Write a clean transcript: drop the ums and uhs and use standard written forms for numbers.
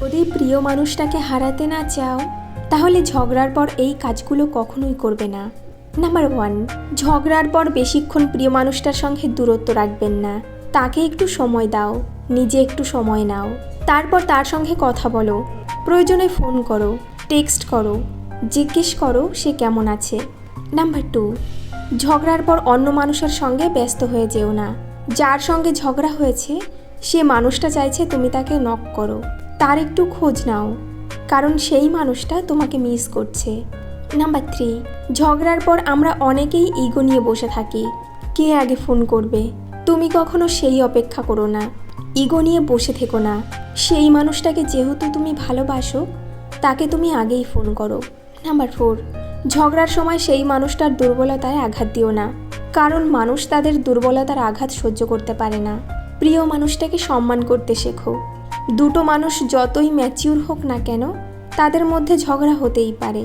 যদি প্রিয় মানুষটাকে হারাতে না চাও তাহলে ঝগড়ার পর এই কাজগুলো কখনোই করবে না। নাম্বার 1, ঝগড়ার পর বেশিক্ষণ প্রিয় মানুষটার সঙ্গে দূরত্ব রাখবেন না। তাকে একটু সময় দাও, নিজে একটু সময় নাও, তারপর তার সঙ্গে কথা বলো, প্রয়োজনে ফোন করো, টেক্সট করো, জিজ্ঞেস করো সে কেমন আছে। নাম্বার 2, ঝগড়ার পর অন্য মানুষের সঙ্গে ব্যস্ত হয়ে যেও না। যার সঙ্গে ঝগড়া হয়েছে সে মানুষটা চাইছে তুমি তাকে নক করো, তার একটু খোঁজ নাও, কারণ সেই মানুষটা তোমাকে মিস করছে। নাম্বার 3, ঝগড়ার পর আমরা অনেকেই ইগো নিয়ে বসে থাকি, কে আগে ফোন করবে। তুমি কখনো সেই অপেক্ষা করো না, ইগো নিয়ে বসে থেকো না। সেই মানুষটাকে যেহেতু তুমি ভালোবাসো তাকে তুমি আগেই ফোন করো। নাম্বার 4, ঝগড়ার সময় সেই মানুষটার দুর্বলতায় আঘাত দিও না, কারণ মানুষ তাদের দুর্বলতার আঘাত সহ্য করতে পারে না। প্রিয় মানুষটাকে সম্মান করতে শেখো। দুটো মানুষ যতই ম্যাচিউর হোক না কেন তাদের মধ্যে ঝগড়া হতেই পারে,